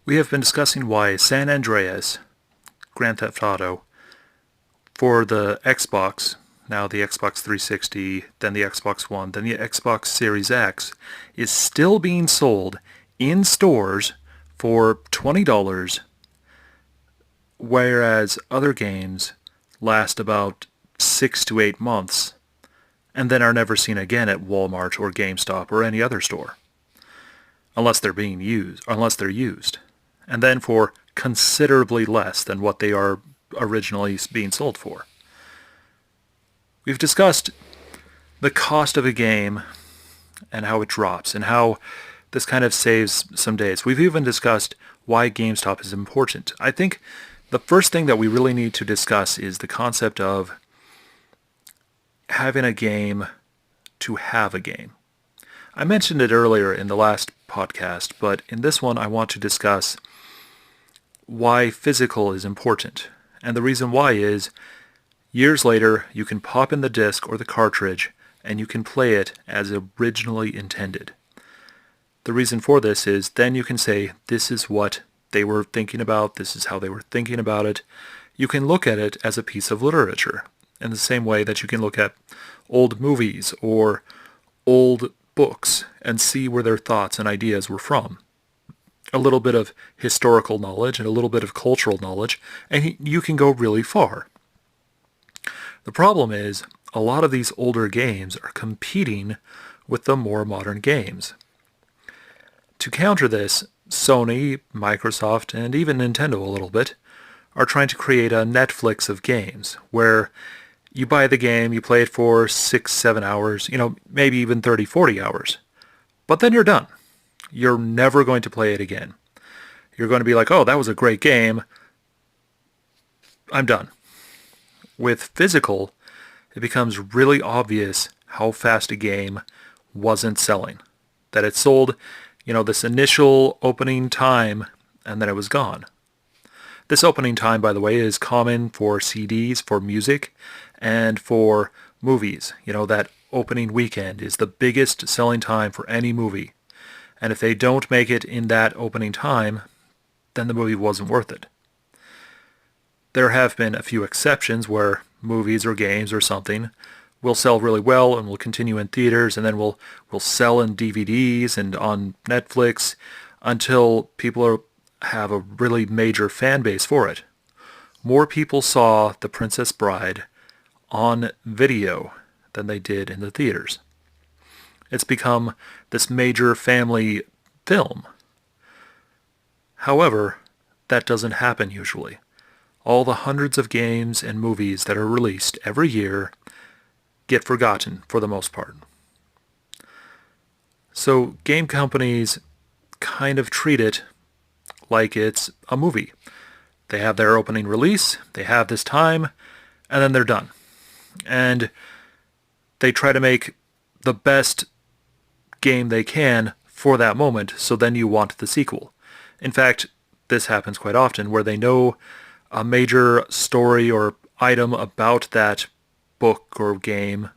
We have been discussing why San Andreas, Grand Theft Auto, for the Xbox, now the Xbox 360, then the Xbox One, then the Xbox Series X, is still being sold in stores for $20, whereas other games last about 6 to 8 months and then are never seen again at Walmart or GameStop or any other store, unless they're used, and then for considerably less than what they are originally being sold for. We've discussed the cost of a game and how it drops and how this kind of saves some days. We've even discussed why GameStop is important. I think the first thing that we really need to discuss is the concept of having a game to have a game. I mentioned it earlier in the last podcast, but in this one I want to discuss why physical is important. And the reason why is, years later, you can pop in the disc or the cartridge and you can play it as originally intended. The reason for this is then you can say, this is what they were thinking about, this is how they were thinking about it. You can look at it as a piece of literature in the same way that you can look at old movies or old books and see where their thoughts and ideas were from. A little bit of historical knowledge and a little bit of cultural knowledge, and you can go really far. The problem is, a lot of these older games are competing with the more modern games. To counter this, Sony, Microsoft, and even Nintendo a little bit, are trying to create a Netflix of games, where you buy the game, you play it for 6-7 hours, maybe even 30-40 hours. But then you're done. You're never going to play it again. You're going to be like, oh, that was a great game. I'm done. With physical, it becomes really obvious how fast a game wasn't selling. That it sold, this initial opening time, and then it was gone. This opening time, by the way, is common for CDs, for music, and for movies. That opening weekend is the biggest selling time for any movie. And if they don't make it in that opening time, then the movie wasn't worth it. There have been a few exceptions where movies or games or something will sell really well and will continue in theaters and then will sell in DVDs and on Netflix until people have a really major fan base for it. More people saw The Princess Bride on video than they did in the theaters. It's become this major family film. However, that doesn't happen usually. All the hundreds of games and movies that are released every year get forgotten for the most part. So game companies kind of treat it like it's a movie. They have their opening release, they have this time, and then they're done. And they try to make the best game they can for that moment, so then you want the sequel. In fact, this happens quite often where they know a major story or item about that book or game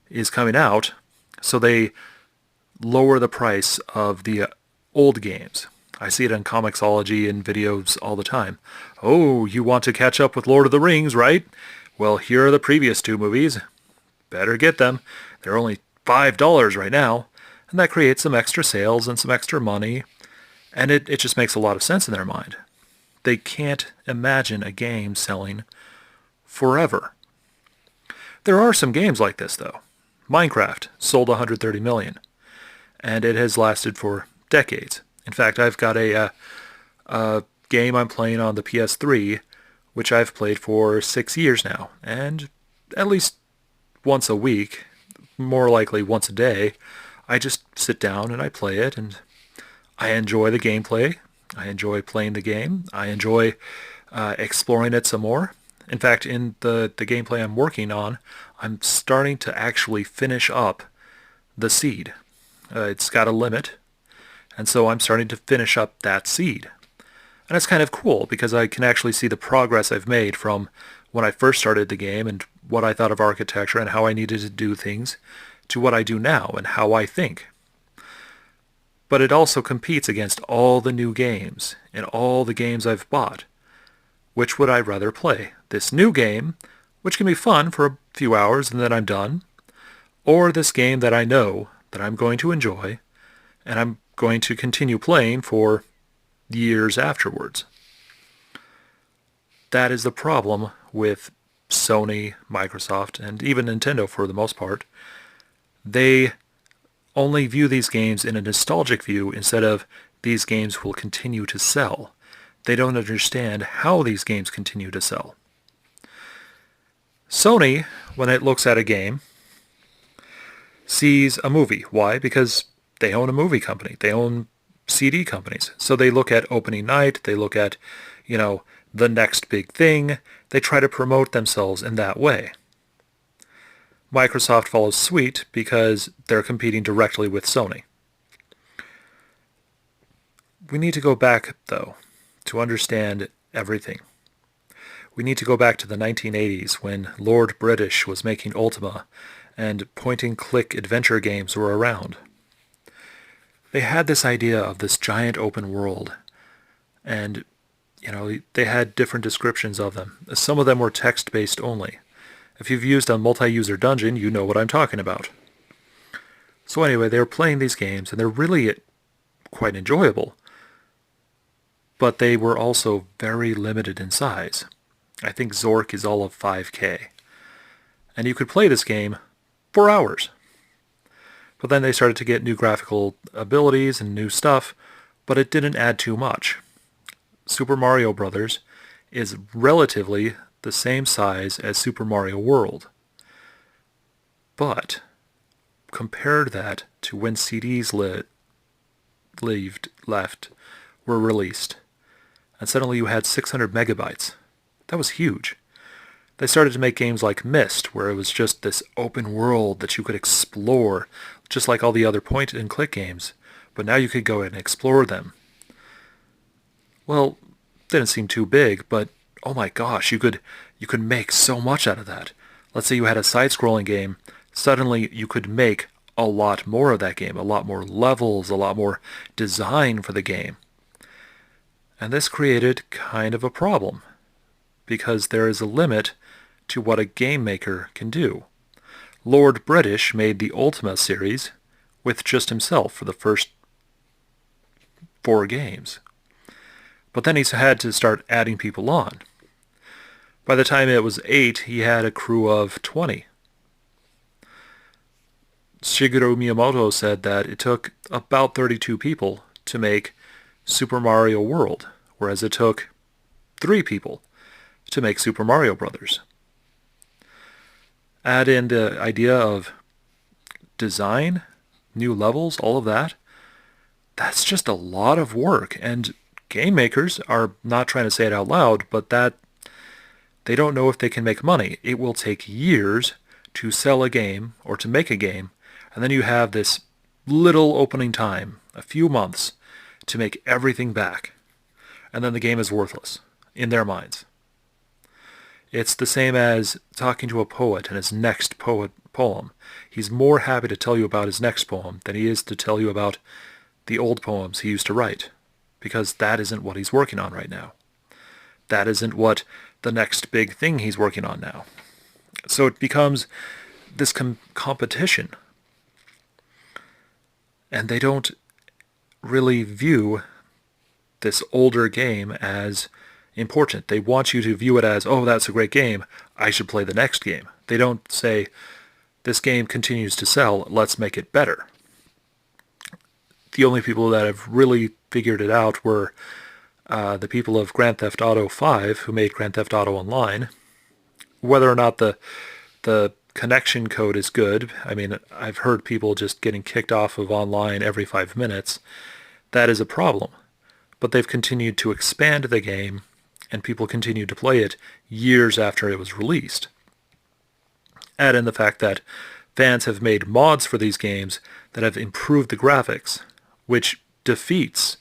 is coming out, so they lower the price of the old games. I see it in Comixology and videos all the time. Oh, you want to catch up with Lord of the Rings, right? Well, here are the previous 2 movies. Better get them. They're only $5 right now. And that creates some extra sales and some extra money. And it just makes a lot of sense in their mind. They can't imagine a game selling forever. There are some games like this, though. Minecraft sold 130 million. And it has lasted for decades. In fact, I've got a game I'm playing on the PS3, which I've played for 6 years now. And at least once a week, more likely once a day, I just sit down and I play it, and I enjoy the gameplay. I enjoy playing the game. I enjoy exploring it some more. In fact, in the gameplay I'm working on, I'm starting to actually finish up the seed. It's got a limit, and so I'm starting to finish up that seed. And it's kind of cool because I can actually see the progress I've made from when I first started the game and what I thought of architecture and how I needed to do things to what I do now and how I think. but it also competes against all the new games and all the games I've bought. Which would I rather play? This new game, which can be fun for a few hours and then I'm done, or this game that I know that I'm going to enjoy and I'm going to continue playing for years afterwards. That is the problem with Sony, Microsoft, and even Nintendo for the most part. They only view these games in a nostalgic view instead of these games will continue to sell. They don't understand how these games continue to sell. Sony, when it looks at a game, sees a movie. Why? Because they own a movie company. They own CD companies. So they look at opening night. They look at, the next big thing. They try to promote themselves in that way. Microsoft follows suit because they're competing directly with Sony. We need to go back, though, to understand everything. We need to go back to the 1980s when Lord British was making Ultima and point-and-click adventure games were around. They had this idea of this giant open world, and they had different descriptions of them. Some of them were text-based only. If you've used a multi-user dungeon, you know what I'm talking about. So anyway, they were playing these games, and they're really quite enjoyable. But they were also very limited in size. I think Zork is all of 5K. And you could play this game for hours. But then they started to get new graphical abilities and new stuff, but it didn't add too much. Super Mario Bros. Is relatively the same size as Super Mario World. But compare that to when CDs were released, and suddenly you had 600 megabytes. That was huge. They started to make games like Myst, where it was just this open world that you could explore, just like all the other point-and-click games, but now you could go and explore them. Well, didn't seem too big, but oh my gosh, you could make so much out of that. Let's say you had a side-scrolling game, suddenly you could make a lot more of that game, a lot more levels, a lot more design for the game. And this created kind of a problem, because there is a limit to what a game maker can do. Lord British made the Ultima series with just himself for the first 4 games. But then he's had to start adding people on. By the time it was 8, he had a crew of 20. Shigeru Miyamoto said that it took about 32 people to make Super Mario World, whereas it took 3 people to make Super Mario Bros. Add in the idea of design, new levels, all of that. That's just a lot of work, and game makers are not trying to say it out loud, but that they don't know if they can make money. It will take years to sell a game or to make a game, and then you have this little opening time, a few months, to make everything back. And then the game is worthless, in their minds. It's the same as talking to a poet and his next poem. He's more happy to tell you about his next poem than he is to tell you about the old poems he used to write, because that isn't what he's working on right now. That isn't what the next big thing he's working on now. So it becomes this competition. And they don't really view this older game as important. They want you to view it as, oh, that's a great game, I should play the next game. They don't say, this game continues to sell, let's make it better. The only people that have really figured it out were the people of Grand Theft Auto 5 who made Grand Theft Auto Online. Whether or not the connection code is good, I mean, I've heard people just getting kicked off of online every 5 minutes. That is a problem. But they've continued to expand the game, and people continue to play it years after it was released. Add in the fact that fans have made mods for these games that have improved the graphics, which defeats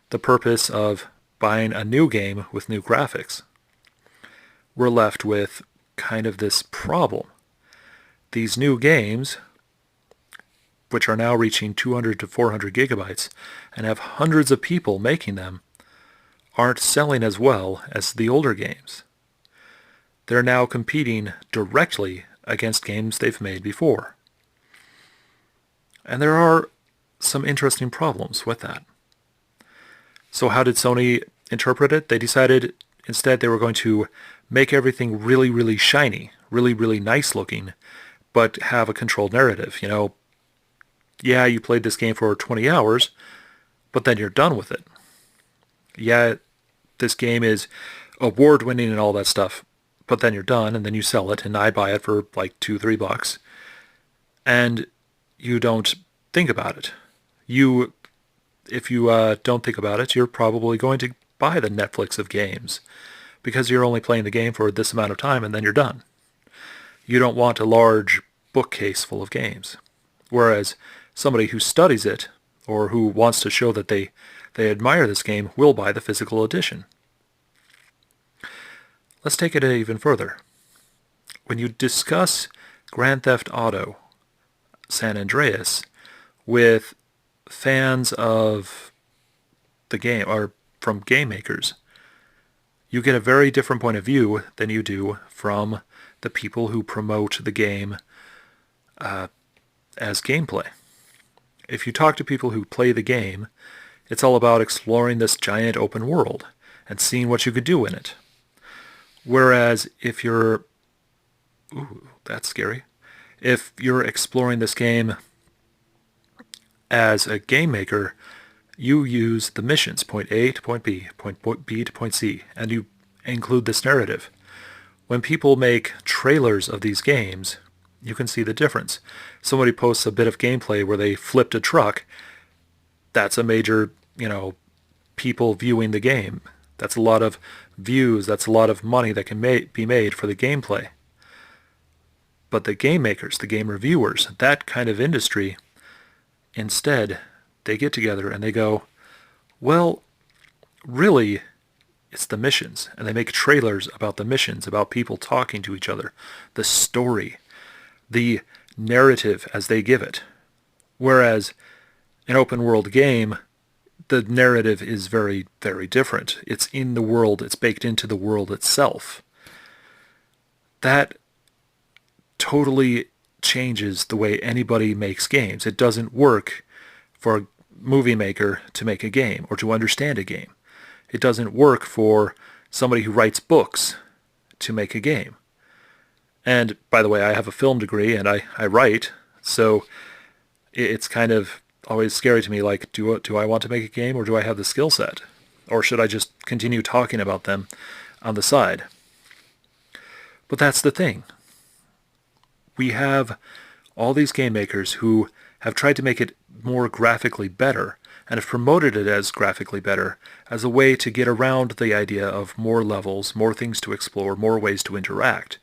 the purpose of buying a new game with new graphics. We're left with kind of this problem. These new games which are now reaching 200 to 400 gigabytes and have hundreds of people making them, aren't selling as well as the older games. They're now competing directly against games they've made before. And there are some interesting problems with that. So how did Sony interpret it? They decided instead they were going to make everything really, really shiny, really, really nice looking, but have a controlled narrative. Yeah, you played this game for 20 hours, but then you're done with it. Yeah, this game is award-winning and all that stuff, but then you're done, and then you sell it, and I buy it for like $2-3, and you don't think about it. If you don't think about it, you're probably going to buy the Netflix of games, because you're only playing the game for this amount of time, and then you're done. You don't want a large bookcase full of games. Whereas somebody who studies it, or who wants to show that they admire this game, will buy the physical edition. Let's take it even further. When you discuss Grand Theft Auto San Andreas with fans of the game, or from game makers, you get a very different point of view than you do from the people who promote the game as gameplay. If you talk to people who play the game, it's all about exploring this giant open world and seeing what you could do in it. Whereas if you're... Ooh, that's scary. If you're exploring this game as a game maker, you use the missions, point A to point B, point B to point C, and you include this narrative. When people make trailers of these games, you can see the difference. Somebody posts a bit of gameplay where they flipped a truck. That's a major, people viewing the game. That's a lot of views. That's a lot of money that can be made for the gameplay. But the game makers, the game reviewers, that kind of industry, instead, they get together and they go, well, really, it's the missions. And they make trailers about the missions, about people talking to each other, the story, the narrative as they give it. Whereas an open world game, the narrative is very, very different. It's in the world. It's baked into the world itself. That totally changes the way anybody makes games. It doesn't work for a movie maker to make a game or to understand a game. It doesn't work for somebody who writes books to make a game. And by the way, I have a film degree and I write, so it's kind of always scary to me, like, do I want to make a game, or do I have the skill set? Or should I just continue talking about them on the side? But that's the thing. We have all these game makers who have tried to make it more graphically better and have promoted it as graphically better as a way to get around the idea of more levels, more things to explore, more ways to interact.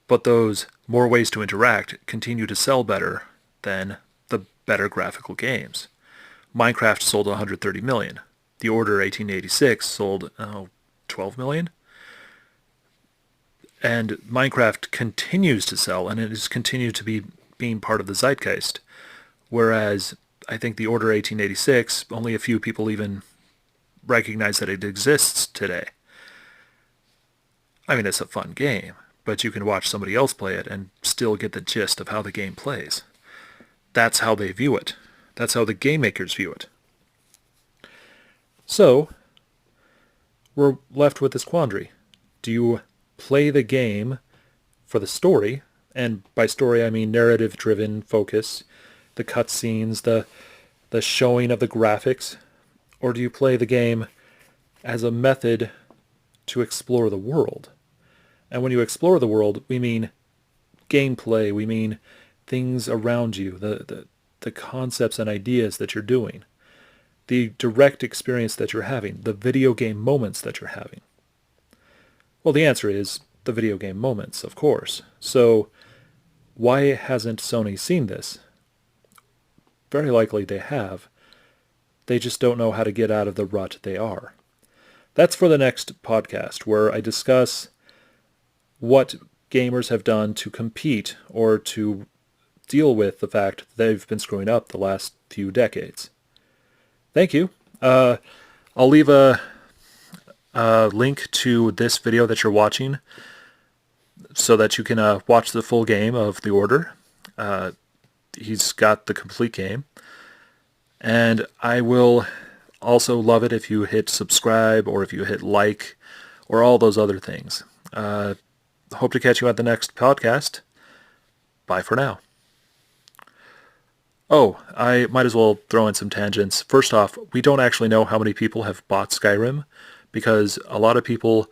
But those more ways to interact continue to sell better than the better graphical games. Minecraft sold 130 million. The Order 1886 sold 12 million. And Minecraft continues to sell, and it has continued to be being part of the zeitgeist. Whereas I think the Order 1886, only a few people even recognize that it exists today. I mean, it's a fun game, but you can watch somebody else play it and still get the gist of how the game plays. That's how they view it. That's how the game makers view it. So, we're left with this quandary. Do you play the game for the story, and by story I mean narrative-driven focus, the cutscenes, the showing of the graphics, or do you play the game as a method to explore the world? And when you explore the world, we mean gameplay, we mean things around you, the concepts and ideas that you're doing, the direct experience that you're having, the video game moments that you're having. Well, the answer is the video game moments, of course. So why hasn't Sony seen this? Very likely they have. They just don't know how to get out of the rut they are. That's for the next podcast, where I discuss what gamers have done to compete or to deal with the fact that they've been screwing up the last few decades. Thank you. I'll leave a link to this video that you're watching so that you can watch the full game of The Order. He's got the complete game. And I will also love it if you hit subscribe or if you hit like or all those other things. Hope to catch you at the next podcast. Bye for now. Oh, I might as well throw in some tangents. First off, we don't actually know how many people have bought Skyrim because a lot of people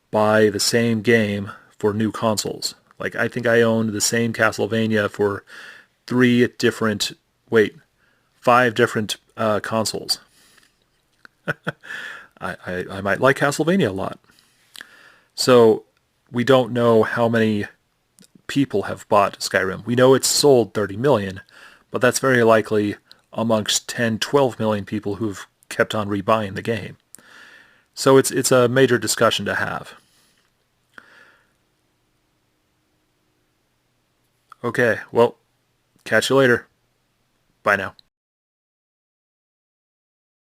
buy the same game for new consoles. Like, I think I owned the same Castlevania for 5 different consoles. I might like Castlevania a lot. So we don't know how many people have bought Skyrim. We know it's sold 30 million, but that's very likely amongst 10, 12 million people who've kept on rebuying the game. So it's a major discussion to have. Okay, well, catch you later. Bye now.